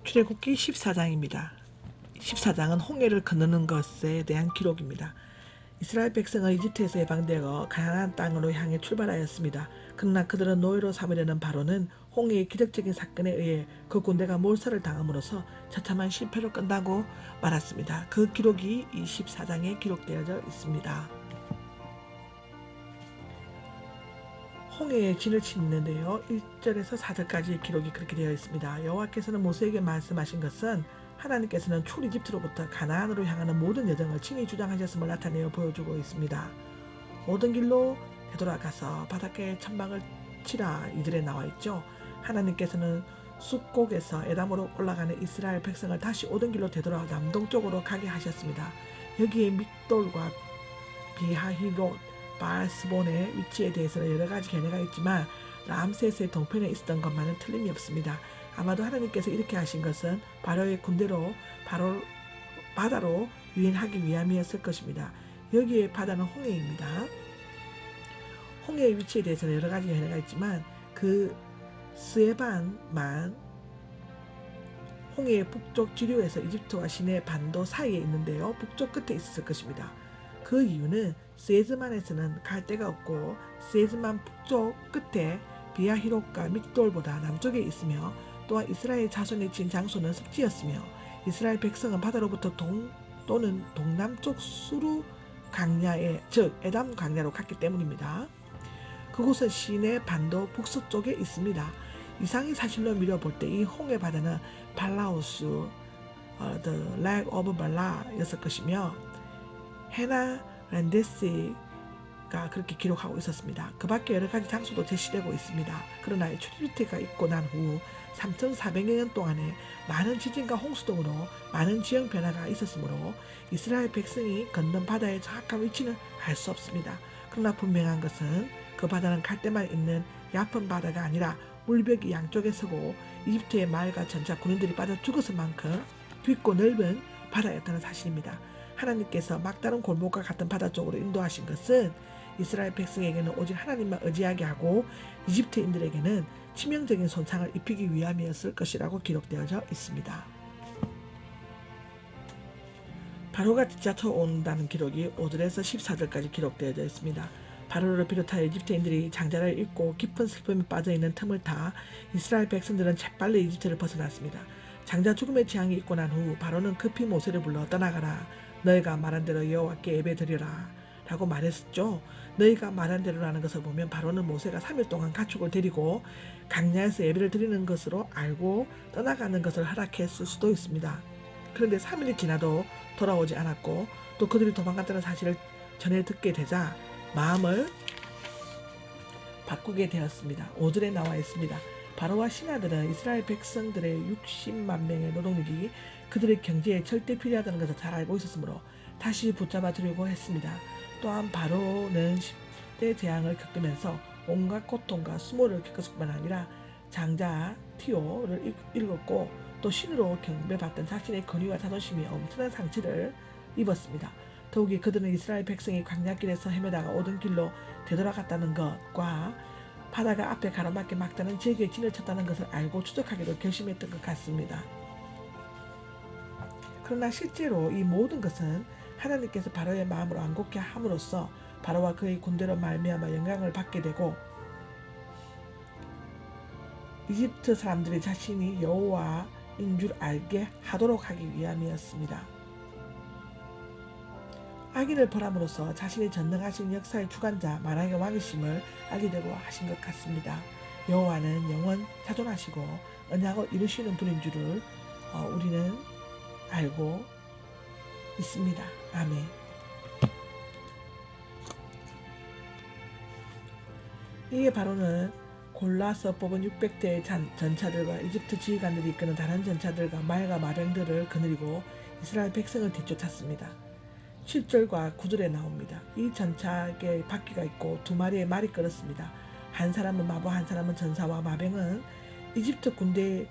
출애굽기 14장입니다. 14장은 홍해를 건너는 것에 대한 기록입니다. 이스라엘 백성은 이집트에서 해방되어 가나안 땅으로 향해 출발하였습니다. 그러나 그들은 노예로 삼으려는 바로는 홍해의 기적적인 사건에 의해 그 군대가 몰살을 당함으로써 처참한 실패로 끝나고 말았습니다. 그 기록이 이 14장에 기록되어져 있습니다. 홍해에 진을 치는데요. 1절에서 4절까지 기록이 그렇게 되어 있습니다. 여호와께서는 모세에게 말씀하신 것은 하나님께서는 출이집트로부터 가나안으로 향하는 모든 여정을 친히 주장하셨음을 나타내어 보여주고 있습니다. 모든 길로 되돌아가서 바닷가에 천막을 치라 2절에 나와 있죠. 하나님께서는 숲곡에서 에담으로 올라가는 이스라엘 백성을 다시 오던 길로 되돌아 남동쪽으로 가게 하셨습니다. 여기에 믹돌과 비하히롯, 바알스본의 위치에 대해서는 여러 가지 견해가 있지만 람세스의 동편에 있었던 것만은 틀림이 없습니다. 아마도 하나님께서 이렇게 하신 것은 바로의 군대로 바다로 유인하기 위함이었을 것입니다. 여기에 바다는 홍해입니다. 홍해의 위치에 대해서는 여러 가지 견해가 있지만 그 스에반만 홍해의 북쪽 지류에서 이집트와 시내 반도 사이에 있는데요. 북쪽 끝에 있었을 것입니다. 그 이유는 스에즈만에서는 갈 데가 없고 스에즈만 북쪽 끝에 비아히롯과 믹돌보다 남쪽에 있으며 또한 이스라엘 자손이 진 장소는 습지였으며 이스라엘 백성은 바다로부터 또는 동남쪽 수루 강야에 즉 에담 강야로 갔기 때문입니다. 그곳은 시내 반도 북서쪽에 있습니다. 이상의 사실로 미뤄볼 때 이 홍해 바다는 발라우스, The Lake of Bala였을 것이며 헤나 랜데스가 그렇게 기록하고 있었습니다. 그 밖에 여러 가지 장소도 제시되고 있습니다. 그러나 출애굽기가 있고 난 후 3,400여 년 동안에 많은 지진과 홍수 등으로 많은 지형 변화가 있었으므로 이스라엘 백성이 건넌 바다의 정확한 위치는 알 수 없습니다. 그러나 분명한 것은 그 바다는 갈 때만 있는 얕은 바다가 아니라 물벽이 양쪽에 서고 이집트의 말과 전차 군인들이 빠져 죽었을 만큼 깊고 넓은 바다였다는 사실입니다. 하나님께서 막다른 골목과 같은 바다 쪽으로 인도하신 것은 이스라엘 백성에게는 오직 하나님만 의지하게 하고 이집트인들에게는 치명적인 손상을 입히기 위함이었을 것이라고 기록되어져 있습니다. 바로가 지쳐온다는 기록이 5절에서 14절까지 기록되어져 있습니다. 바로를 비롯하여 이집트인들이 장자를 잃고 깊은 슬픔에 빠져있는 틈을 타 이스라엘 백성들은 재빨리 이집트를 벗어났습니다. 장자 죽음의 재앙이 있고 난 후 바로는 급히 모세를 불러 떠나가라. 너희가 말한 대로 여호와께 예배드리라 라고 말했었죠. 너희가 말한 대로라는 것을 보면 바로는 모세가 3일 동안 가축을 데리고 강야에서 예배를 드리는 것으로 알고 떠나가는 것을 허락했을 수도 있습니다. 그런데 3일이 지나도 돌아오지 않았고 또 그들이 도망갔다는 사실을 전해 듣게 되자 마음을 바꾸게 되었습니다. 5절에 나와 있습니다. 바로와 신하들은 이스라엘 백성들의 60만 명의 노동력이 그들의 경제에 절대 필요하다는 것을 잘 알고 있었으므로 다시 붙잡아 들려고 했습니다. 또한 바로는 10대 재앙을 겪으면서 온갖 고통과 수모를 겪었을 뿐만 아니라 장자 티오를 읽었고 또 신으로 경배받던 자신의 권위와 자존심이 엄청난 상처를 입었습니다. 더욱이 그들은 이스라엘 백성이 광야길에서 헤매다가 오던 길로 되돌아갔다는 것과 바다가 앞에 가로막게 막다른 지역에 진을 쳤다는 것을 알고 추적하기로 결심했던 것 같습니다. 그러나 실제로 이 모든 것은 하나님께서 바로의 마음을 완곡케 함으로써 바로와 그의 군대로 말미암아 영향을 받게 되고 이집트 사람들이 자신이 여호와인 줄 알게 하도록 하기 위함이었습니다. 악인을 벌함으로써 자신이 전능하신 역사의 주관자 만왕의 왕이심을 알게 되고 하신 것 같습니다. 여호와는 영원 자존하시고 언약을 이루시는 분인 줄을 우리는 알고 있습니다. 아멘. 이에 바로는 골라서 뽑은 600대의 전차들과 이집트 지휘관들이 이끄는 다른 전차들과 말과 마병들을 거느리고 이스라엘 백성을 뒤쫓았습니다. 7절과 9절에 나옵니다. 이 전차에 바퀴가 있고 두 마리의 말이 끌었습니다. 한 사람은 마부, 한 사람은 전사와 마병은 이집트 군대의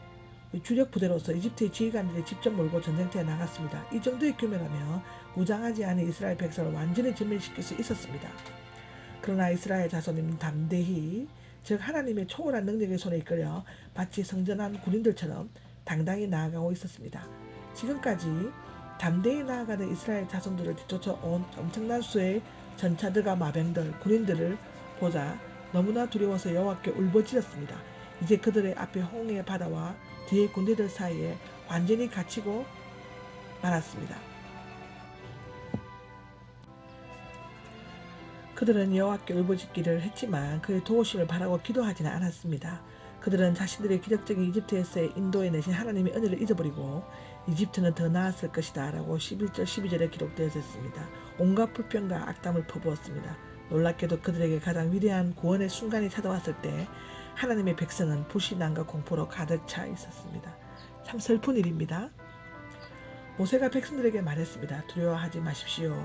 주력 부대로서 이집트의 지휘관들이 직접 몰고 전쟁터에 나갔습니다. 이 정도의 규모라면 무장하지 않은 이스라엘 백성을 완전히 전멸시킬 수 있었습니다. 그러나 이스라엘 자손은 담대히 즉 하나님의 초월한 능력의 손에 이끌려 마치 성전한 군인들처럼 당당히 나아가고 있었습니다. 지금까지 담대히 나아가는 이스라엘 자손들을 뒤쫓아온 엄청난 수의 전차들과 마병들, 군인들을 보자 너무나 두려워서 여호와께 울부짖었습니다. 이제 그들의 앞에 홍해 바다와 뒤의 군대들 사이에 완전히 갇히고 말았습니다. 그들은 여호와께 울부짖기를 했지만 그의 도우심을 바라고 기도하지는 않았습니다. 그들은 자신들의 기적적인 이집트에서의 인도에 내신 하나님의 은혜를 잊어버리고 이집트는 더 나았을 것이다 라고 11절 12절에 기록되어 있습니다. 온갖 불평과 악담을 퍼부었습니다. 놀랍게도 그들에게 가장 위대한 구원의 순간이 찾아왔을 때 하나님의 백성은 불신앙과 공포로 가득 차 있었습니다. 참 슬픈 일입니다. 모세가 백성들에게 말했습니다. 두려워하지 마십시오.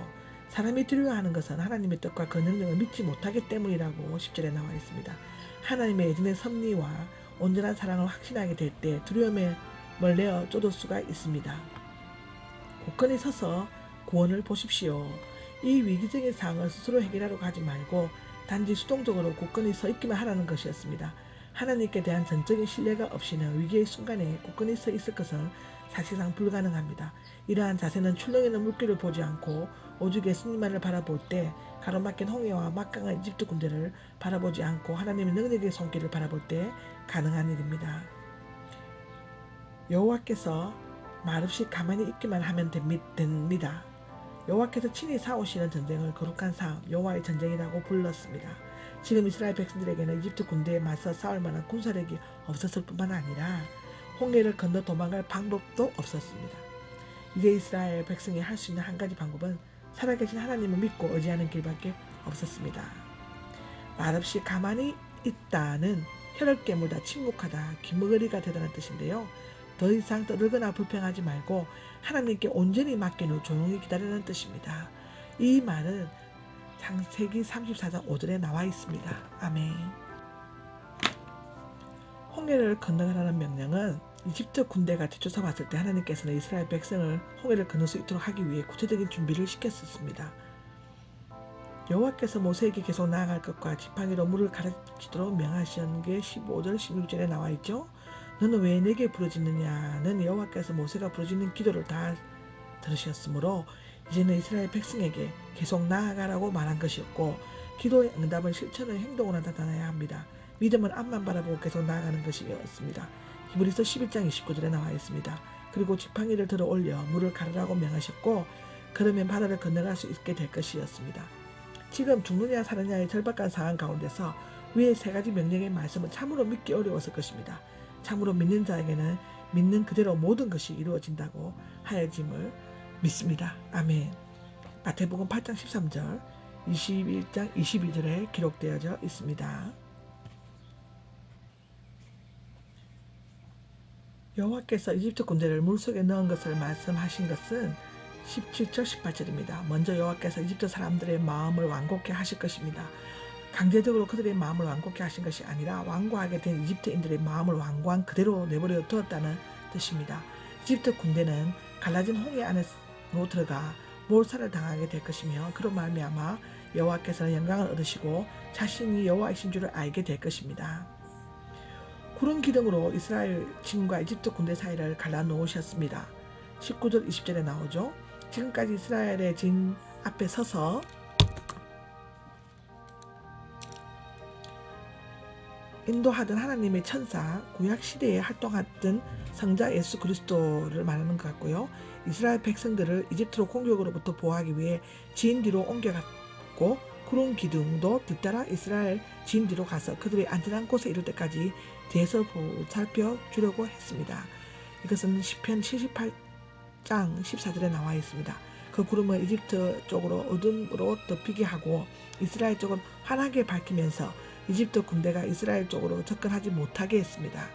사람이 두려워하는 것은 하나님의 뜻과 그 능력을 믿지 못하기 때문이라고 10절에 나와 있습니다. 하나님의 예전의 섭리와 온전한 사랑을 확신하게 될 때 두려움을 내어 쫓을 수가 있습니다. 굳건히 서서 구원을 보십시오. 이 위기적인 상황을 스스로 해결하려고 하지 말고 단지 수동적으로 굳건히 서 있기만 하라는 것이었습니다. 하나님께 대한 전적인 신뢰가 없이는 위기의 순간에 굳건히 서 있을 것은 사실상 불가능합니다. 이러한 자세는 출렁이는 물길을 보지 않고 오직 예수님만을 바라볼 때 가로막힌 홍해와 막강한 이집트 군대를 바라보지 않고 하나님의 능력의 손길을 바라볼 때 가능한 일입니다. 여호와께서 말없이 가만히 있기만 하면 됩니다. 여호와께서 친히 싸우시는 전쟁을 거룩한 싸움, 여호와의 전쟁이라고 불렀습니다. 지금 이스라엘 백성들에게는 이집트 군대에 맞서 싸울 만한 군사력이 없었을 뿐만 아니라 홍해를 건너 도망갈 방법도 없었습니다. 이제 이스라엘 백성이 할 수 있는 한 가지 방법은 살아계신 하나님을 믿고 의지하는 길밖에 없었습니다. 말없이 가만히 있다는 혀를 깨물다, 침묵하다, 귀머거리가 되다는 뜻인데요. 더 이상 떠들거나 불평하지 말고 하나님께 온전히 맡긴 후 조용히 기다리는 뜻입니다. 이 말은 창세기 34장 5절에 나와 있습니다. 아멘. 홍해를 건너가라는 명령은 이집트 군대가 뒤쫓아왔을 때 하나님께서는 이스라엘 백성을 홍해를 건널 수 있도록 하기 위해 구체적인 준비를 시켰었습니다. 여호와께서 모세에게 계속 나아갈 것과 지팡이로 물을 가르치도록 명하신 게 15절 16절에 나와 있죠. 너는 왜 내게 부르짖느냐는 여호와께서 모세가 부르짖는 기도를 다 들으셨으므로 이제는 이스라엘 백성에게 계속 나아가라고 말한 것이었고 기도의 응답은 실천의 행동으로 나타나야 합니다. 믿음은 앞만 바라보고 계속 나아가는 것이었습니다. 히브리서 11장 29절에 나와 있습니다. 그리고 지팡이를 들어 올려 물을 가르라고 명하셨고 그러면 바다를 건너갈 수 있게 될 것이었습니다. 지금 죽느냐 사느냐의 절박한 상황 가운데서 위의 세 가지 명령의 말씀은 참으로 믿기 어려웠을 것입니다. 참으로 믿는 자에게는 믿는 그대로 모든 것이 이루어진다고 하여짐을 믿습니다. 아멘. 마태복음 8장 13절, 21장 22절에 기록되어져 있습니다. 여호와께서 이집트 군대를 물속에 넣은 것을 말씀하신 것은 17절 18절입니다. 먼저 여호와께서 이집트 사람들의 마음을 완곡케 하실 것입니다. 강제적으로 그들의 마음을 완곡케 하신 것이 아니라 완고하게 된 이집트인들의 마음을 완고한 그대로 내버려 두었다는 뜻입니다. 이집트 군대는 갈라진 홍해 안으로 들어가 몰살을 당하게 될 것이며 그로 말미암아 여호와께서는 영광을 얻으시고 자신이 여호와이신 줄을 알게 될 것입니다. 구름 기둥으로 이스라엘 진과 이집트 군대 사이를 갈라놓으셨습니다. 19절 20절에 나오죠. 지금까지 이스라엘의 진 앞에 서서 인도하던 하나님의 천사, 구약시대에 활동하던 성자 예수 그리스도를 말하는 것 같고요. 이스라엘 백성들을 이집트로 공격으로부터 보호하기 위해 진 뒤로 옮겨갔고 구름 기둥도 뒤따라 이스라엘 진 뒤로 가서 그들의 안전한 곳에 이를 때까지 뒤에서 보살펴 주려고 했습니다. 이것은 시편 78장 14절에 나와 있습니다. 그 구름은 이집트 쪽으로 어둠으로 덮이게 하고 이스라엘 쪽은 환하게 밝히면서 이집트 군대가 이스라엘 쪽으로 접근하지 못하게 했습니다.